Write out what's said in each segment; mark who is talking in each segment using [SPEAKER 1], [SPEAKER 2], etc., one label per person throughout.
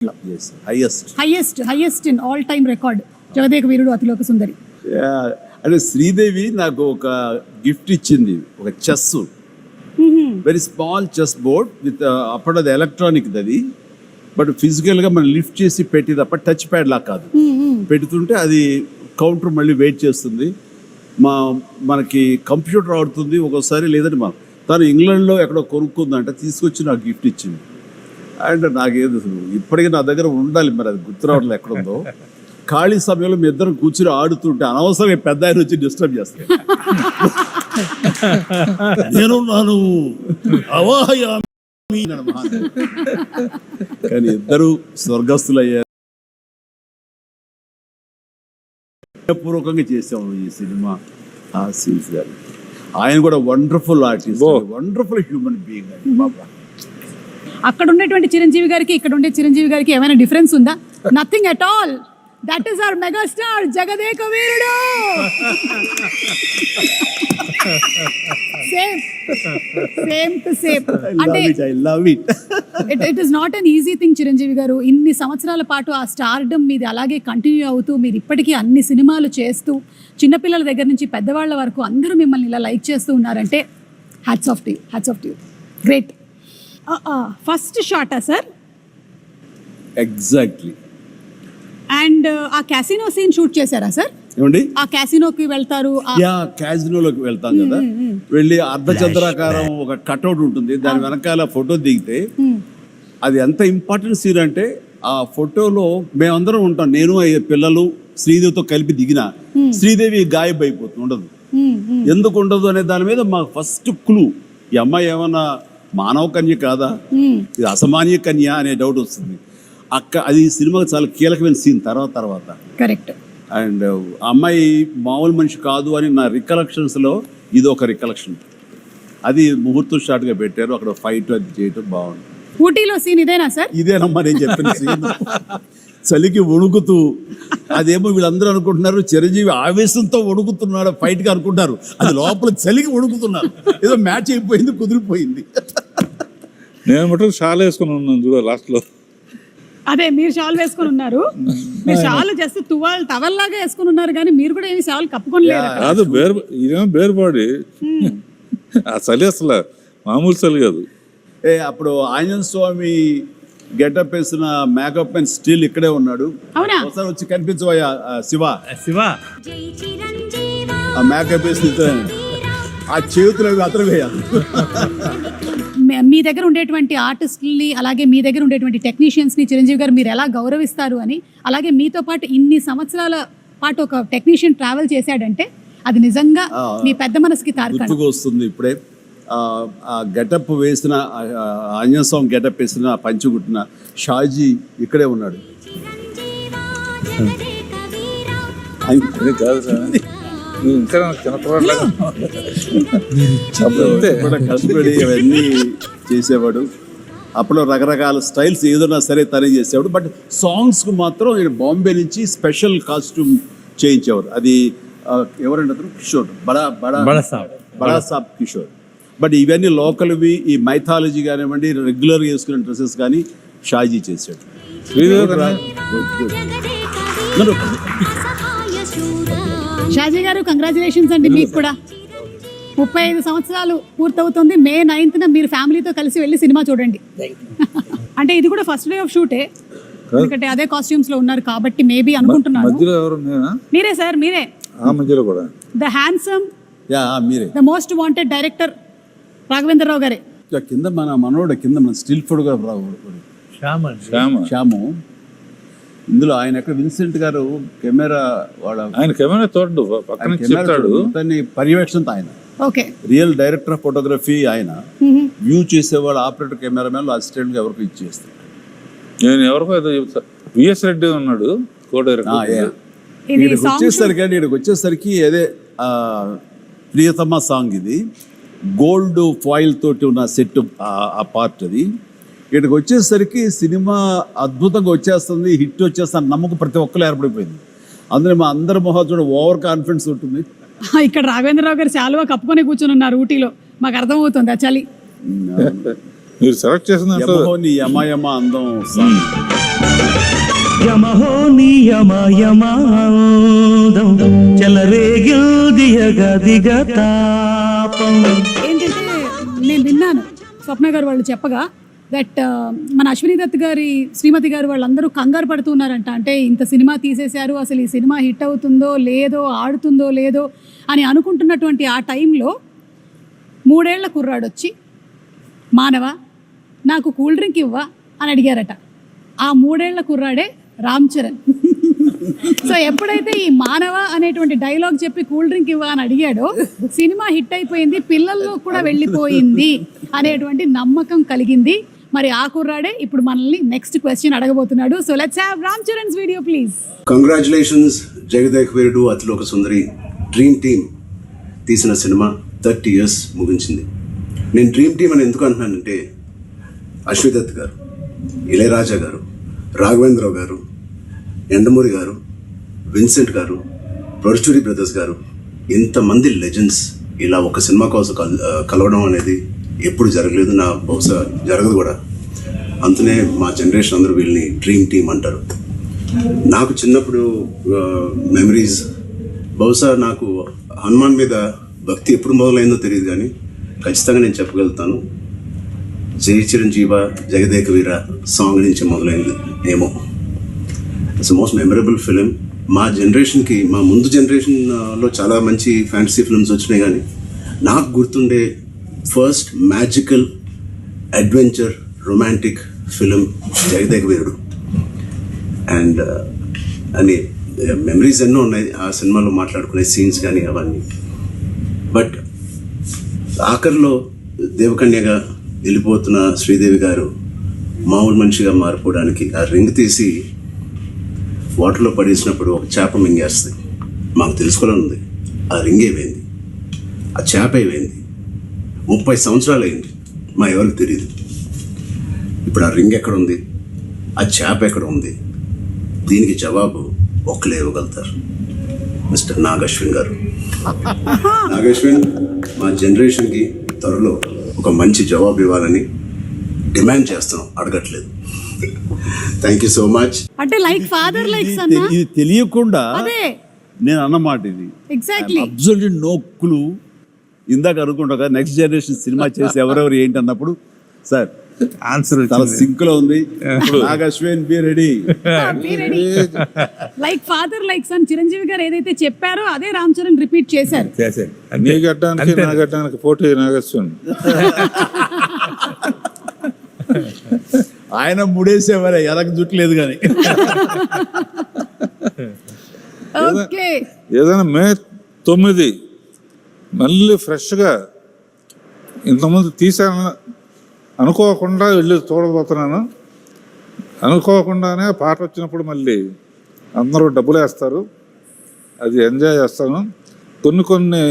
[SPEAKER 1] Highest in all time record Jagadeka Veerudu Athiloka Sundari.
[SPEAKER 2] అంటే శ్రీదేవి నాకు ఒక గిఫ్ట్ ఇచ్చింది, ఒక chess, very small chess board with అప్పుడు అది ఎలక్ట్రానిక్ అది, బట్ ఫిజికల్ గా మనం లిఫ్ట్ చేసి పెట్టి తప్ప టచ్ ప్యాడ్ లా కాదు. పెడుతుంటే అది కౌంటర్ మళ్ళీ వెయిట్ చేస్తుంది, మనకి కంప్యూటర్ ఆడుతుంది ఒక్కోసారి. లేదంటే తను ఇంగ్లాండ్లో ఎక్కడో కొనుక్కుందంటే తీసుకొచ్చి నాకు గిఫ్ట్ ఇచ్చింది. అండ్ నాకేదో ఇప్పటికీ నా దగ్గర ఉండాలి, మరి అది గుర్తు రావట్లేదు ఎక్కడుందో. ఖాళీ సమయంలో మీ ఇద్దరం కూర్చుని ఆడుతుంటే అనవసరంగా పెద్ద ఆయన వచ్చి డిస్టర్బ్ చేస్తాను. నేనున్నాను కానీ ఇద్దరు స్వర్గస్థులు అయ్యారు. పూర్వకంగా చేసాము ఈ సినిమా. ఆ సీన్స్ గారు ఆయన కూడా wonderful artist, wonderful human being అండి బాబా.
[SPEAKER 1] అక్కడ ఉన్నటువంటి చిరంజీవి గారికి ఇక్కడ ఉండే చిరంజీవి గారికి ఏమైనా డిఫరెన్స్ ఉందా? Nothing at all. That is our megastar Jagadeka Veerudu. Same to same. అంటే it is not an easy thing Chiranjeevi garu. ఇన్ని సంవత్సరాల పాటు ఆ స్టార్డమ్ మీది అలాగే కంటిన్యూ అవుతూ మీరు ఇప్పటికీ అన్ని సినిమాలు చేస్తూ చిన్నపిల్లల దగ్గర నుంచి పెద్దవాళ్ళ వరకు అందరూ మిమ్మల్ని ఇలా లైక్ చేస్తూ ఉన్నారంటే hats off to you, hats off to you. Great. First షాటా సార్?
[SPEAKER 2] ఎగ్జాక్ట్లీ.
[SPEAKER 1] అండ్ ఆ క్యాసినో సీన్ షూట్ చేశారా సార్?
[SPEAKER 2] ఏమండి?
[SPEAKER 1] ఆ క్యాసినోకి వెళ్తారు,
[SPEAKER 2] క్యాసినోలోకి వెళ్తాం కదా, వెళ్ళి అర్ధచంద్రాకారం ఒక కట్అవుట్ ఉంటుంది, దాని వెనకాల ఫోటో దిగితే అది ఎంత ఇంపార్టెంట్ సీన్ అంటే ఆ ఫోటోలో మేమందరం ఉంటాం, నేను పిల్లలు శ్రీదేవితో కలిపి దిగిన శ్రీదేవి గాయబ్ అయిపోతుంది, ఉండదు. ఎందుకు ఉండదు అనే దాని మీద మాకు ఫస్ట్ క్లూ, ఈ అమ్మాయి ఏమన్నా మానవ కన్య కాదా, ఇది అసామాన్య కన్య అనే డౌట్ వస్తుంది. అది సినిమాకి చాలా కీలకమైన సీన్ తర్వాత.
[SPEAKER 1] కరెక్ట్.
[SPEAKER 2] అండ్ అమ్మాయి మామూలు మనిషి కాదు అని నా రికలెక్షన్స్లో ఇది ఒక రికలెక్షన్. అది ముహూర్తం షాట్గా పెట్టారు, అక్కడ ఫైట్ అది చేయటం బాగుంది.
[SPEAKER 1] ఊటీలో సీన్ ఇదేనా సార్?
[SPEAKER 2] ఇదేనమ్మా నేను చెప్పిన సీన్. చలికి వణుకుతూ, అదేమో వీళ్ళందరూ అనుకుంటున్నారు చిరంజీవి ఆవేశంతో వణుకుతున్నాడు ఫైట్గా అనుకుంటారు, అది లోపల చలికి వణుకుతున్నారు. ఏదో మ్యాచ్ అయిపోయింది, కుదిరిపోయింది.
[SPEAKER 3] నేను మటుకు షాల్ వేసుకుని ఉన్నాను చూడ లాస్ట్లో.
[SPEAKER 1] అదే మీరు షాల్ వేసుకుని ఉన్నారు, మీరు షాల్ జస్ట్ టవల్లాగా వేసుకుని ఉన్నారు, కానీ మీరు కూడా ఏమి షాల్ కప్పుకోలేదు.
[SPEAKER 3] కాదు, ఇదేమో బేర్ బాడీ, ఆ చలి అసలు మామూలు చలి కాదు.
[SPEAKER 2] అప్పుడు ఆంజనేయ స్వామి గెటప్ వేసిన మేకప్ అండ్ స్టిల్ ఇక్కడే ఉన్నాడు. ఒకసారి వచ్చి కనిపించబోయా శివ ఆ మేకప్ వేసి ఆ చేతులు అతను వేయాలి.
[SPEAKER 1] మీ దగ్గర ఉండేటువంటి ఆర్టిస్టుల్ని అలాగే మీ దగ్గర ఉండేటువంటి టెక్నీషియన్స్ని చిరంజీవి గారు మీరు ఎలా గౌరవిస్తారు అని, అలాగే మీతో పాటు ఇన్ని సంవత్సరాల పాటు ఒక టెక్నీషియన్ ట్రావెల్ చేశాడంటే అది నిజంగా మీ పెద్ద మనసుకి తార్కాణం
[SPEAKER 2] వస్తుంది. ఇప్పుడే ఆ గెటప్ వేసిన ఆంజనేయ స్వామి గెటప్ వేసిన పంచుగుట్టిన షాజీ ఇక్కడే ఉన్నాడు. కష్టపడి అవన్నీ చేసేవాడు. అప్పుడు రకరకాల స్టైల్స్ ఏదైనా సరే తనే చేసేవాడు. బట్ సాంగ్స్కు మాత్రం బాంబే నుంచి స్పెషల్ కాస్ట్యూమ్ చేయించేవారు. అది ఎవరంటే అతను కిషోర్, బడా సాబ్ కిషోర్. బట్ ఇవన్నీ లోకల్వి, ఈ మైథాలజీ కానివ్వండి, రెగ్యులర్గా వేసుకునే డ్రెస్సెస్ కానీ షాజీ చేశాడు.
[SPEAKER 1] షాజీ గారు కంగ్రాచులేషన్స్ అండి. మీకు కూడా 35 సంవత్సరాలు పూర్తవుతుంది. May 9th మీరు ఫ్యామిలీతో కలిసి వెళ్ళి సినిమా చూడండి. అంటే ఇది కూడా ఫస్ట్ డే ఆఫ్ షూటే, ఎందుకంటే అదే కాస్ట్యూమ్స్ లో ఉన్నారు కాబట్టి మేబీ అనుకుంటున్నాను. మీరే సార్, మీరే the handsome, the most wanted director Raghavendra Rao గారే.
[SPEAKER 2] కింద మన మనోడు, కింద మన స్టిల్ ఫోటోగ్రాఫర్ శ్యాము. ఇందులో ఆయన ఎక్కడ విన్సెంట్ గారు కెమెరా,
[SPEAKER 3] ఆయన కెమెరా తోడు పక్కన చెప్తాడు,
[SPEAKER 2] పర్యవేక్షణతో ఆయన రియల్ డైరెక్టర్ ఆఫ్ ఫోటోగ్రఫీ. ఆయన వ్యూ చేసేవాడు, ఆపరేటర్ కెమెరామెన్ అసిస్టెంట్ గా ఎవరికి ఇచ్చేస్తాడు.
[SPEAKER 3] నేను ఎవరికో ఏదో చెప్తా, విఎస్ రెడ్డి ఉన్నాడు కో డైరెక్టర్.
[SPEAKER 2] ఇక్కడికి వచ్చేసరికి అదే ప్రియతమ సాంగ్, ఇది గోల్డ్ ఫాయిల్ తోటి ఉన్న సెట్ ఆ పార్ట్. అది ఇక్కడికి వచ్చేసరికి సినిమా అద్భుతంగా వచ్చేస్తుంది, హిట్ వచ్చేస్తుంది నమ్మకం ప్రతి ఒక్కరు ఏర్పడిపోయింది. అందులో మా అందరి మొహాలు ఓవర్ కాన్ఫిడెన్స్ ఉంటుంది.
[SPEAKER 1] ఇక్కడ రాఘవేంద్రరావు గారు చాలా కప్పుకొని కూర్చొని ఉన్నారు ఊటీలో, మాకు అర్థమవుతుంది ఆ చలి.
[SPEAKER 3] మీరు సెలెక్ట్ చేసిన
[SPEAKER 2] యమ యమ అందం సాంగ్.
[SPEAKER 4] మాయమాదం చెలరేగింది గదిగ తాపం.
[SPEAKER 1] ఏంటంటే నేను విన్నాను స్వప్న గారు వాళ్ళు చెప్పగా దట్ మన అశ్విని దత్ గారి శ్రీమతి గారు వాళ్ళందరూ కంగారు పడుతున్నారంట. అంటే ఇంత సినిమా తీసేశారు, అసలు ఈ సినిమా హిట్ అవుతుందో లేదో, ఆడుతుందో లేదో అని అనుకుంటున్నటువంటి ఆ టైంలో 3 ఏళ్ల కుర్రాడు వచ్చి మానవ నాకు కూల్ డ్రింక్ ఇవ్వా అని అడిగారట. ఆ 3 ఏళ్ల కుర్రాడే రామ్ చరణ్. సో ఎప్పుడైతే ఈ మానవ అనేటువంటి డైలాగ్ చెప్పి కూల్ డ్రింక్ ఇవ్వ అని అడిగాడో సినిమా హిట్ అయిపోయింది, పిల్లల్లో కూడా వెళ్ళిపోయింది అనేటువంటి నమ్మకం కలిగింది. మరి ఆ కుర్రాడే ఇప్పుడు మనల్ని నెక్స్ట్ క్వశ్చన్ అడగబోతున్నాడు. So let's have Ram Charan's video please.
[SPEAKER 5] Congratulations Jagadek Veerudu Athiloka Sundari dream team తీసిన సినిమా 30 years ముగించింది. నేను డ్రీమ్ టీమ్ అని ఎందుకు అంటున్నానంటే అశ్విని దత్ గారు, ఇళయరాజా గారు, రాఘవేంద్రరావు గారు, ఎండమూరి గారు, విన్సెంట్ గారు, పరుచూరి బ్రదర్స్ గారు, ఇంతమంది లెజెండ్స్ ఇలా ఒక సినిమా కోసం కలవడం అనేది ఎప్పుడు జరగలేదు, నా బహుశా జరగదు కూడా. అందునే మా జనరేషన్ అందరూ వీళ్ళని డ్రీమ్ టీమ్ అంటారు. నాకు చిన్నప్పుడు మెమరీస్, బహుశా నాకు హనుమాన్ మీద భక్తి ఎప్పుడు మొదలైందో తెలియదు, కానీ ఖచ్చితంగా నేను చెప్పగలుగుతాను జై చిరంజీవ జగదేక వీర సాంగ్ నుంచి మొదలైంది ఏమో. It's most memorable film. మా జనరేషన్కి, మా ముందు జనరేషన్లో చాలా మంచి ఫ్యాంటసీ ఫిల్మ్స్ వచ్చినాయి, కానీ నాకు గుర్తుండే first magical adventure romantic film Jagadeka Veerudu. And అని మెమరీస్ ఎన్నో ఉన్నాయి ఆ సినిమాలో, మాట్లాడుకునే సీన్స్ కానీ అవన్నీ. బట్ ఆఖరిలో దేవకన్యగా వెళ్ళిపోతున్న శ్రీదేవి గారు మామూలు మనిషిగా మారిపోవడానికి ఆ రింగ్ తీసి వాటర్లో పడేసినప్పుడు ఒక చేప మింగేస్తుంది. మాకు తెలుసుకోవాలని ఉంది ఆ రింగ్ ఏమైంది, ఆ చేప ఏమైంది. 30 సంవత్సరాలు అయింది, మా ఎవరికి తెలియదు. ఇప్పుడు ఆ రింగ్ ఎక్కడ ఉంది, ఆ చేప ఎక్కడ ఉంది, దీనికి జవాబు ఒక్కలే ఇవ్వగలుగుతారు, మిస్టర్ నాగశ్విన్ గారు. నాగశ్విన్ మా జనరేషన్కి త్వరలో ఒక మంచి జవాబు ఇవ్వాలని డిమాండ్ చేస్తాం, అడగట్లేదు. Thank you so much.
[SPEAKER 1] అంటే లైక్ ఫాదర్ లైక్ సన్.
[SPEAKER 2] ఇది తెలియకుండా
[SPEAKER 1] అదే
[SPEAKER 2] నేను అన్నమాట ఇది.
[SPEAKER 1] Exactly
[SPEAKER 2] absolute no clue. ఇందాక అనుకుంటా నెక్స్ట్ జనరేషన్ సినిమా చేసి ఎవరెవరు ఏంటి అన్నప్పుడు సార్
[SPEAKER 3] ఆన్సర్
[SPEAKER 2] చాలా సింక్ లో ఉంది. Nag Ashwin be ready.
[SPEAKER 1] Like father like son Chiranjeevi garu ఏదైతే చెప్పారో అదే రామ్ చరణ్ రిపీట్ చేశారు.
[SPEAKER 3] నీ గడ్డానికి నా గడ్డానికి పోటీ నాగేశ్వన్.
[SPEAKER 2] ఆయన ముడేసేవారే, ఎలకు జుట్లేదు కానీ.
[SPEAKER 1] ఓకే,
[SPEAKER 3] ఏదైనా May 9 మళ్ళీ ఫ్రెష్గా ఇంతకుముందు తీసాను అనుకోకుండా వెళ్ళి చూడబోతున్నాను. అనుకోకుండానే పాట వచ్చినప్పుడు మళ్ళీ అందరూ డబ్బులు వేస్తారు, అది ఎంజాయ్ చేస్తాను. కొన్ని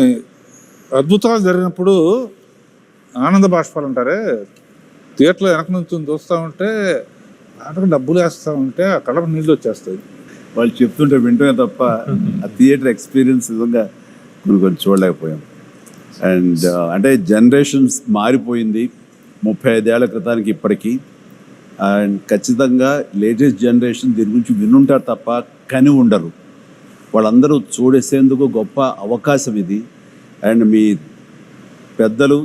[SPEAKER 3] అద్భుతాలు జరిగినప్పుడు ఆనంద బాష్పాలు అంటారే, థియేటర్లో వెనక నుంచి చూస్తూ ఉంటే పాటకు డబ్బులు వేస్తూ ఉంటే ఆ కళ్ళకు నీళ్ళు వచ్చేస్తాయి.
[SPEAKER 2] వాళ్ళు చెప్తుంటే వింటమే తప్ప ఆ థియేటర్ ఎక్స్పీరియన్స్ నిజంగా కొన్ని చూడలేకపోయాం. అండ్ అంటే జనరేషన్స్ మారిపోయింది 35 ఏళ్ల క్రితానికి ఇప్పటికీ. అండ్ ఖచ్చితంగా లేటెస్ట్ జనరేషన్ దీని గురించి వినుంటారు తప్ప కని ఉండరు. వాళ్ళందరూ చూడేసేందుకు గొప్ప అవకాశం ఇది. అండ్ మీ పెద్దలు,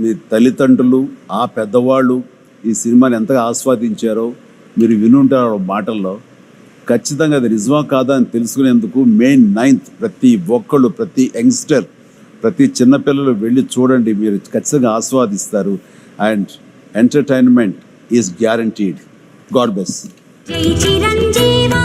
[SPEAKER 2] మీ తల్లిదండ్రులు, ఆ పెద్దవాళ్ళు ఈ సినిమాని ఎంతగా ఆస్వాదించారో మీరు వినుంటారు మాటల్లో. ఖచ్చితంగా అది నిజమా కాదా అని తెలుసుకునేందుకు May 9th ప్రతి ఒక్కళ్ళు, ప్రతి యంగ్స్టర్, ప్రతి చిన్నపిల్లలు వెళ్ళి చూడండి, మీరు ఖచ్చితంగా ఆస్వాదిస్తారు. And entertainment is guaranteed. God bless.
[SPEAKER 6] జై చిరంజీవా.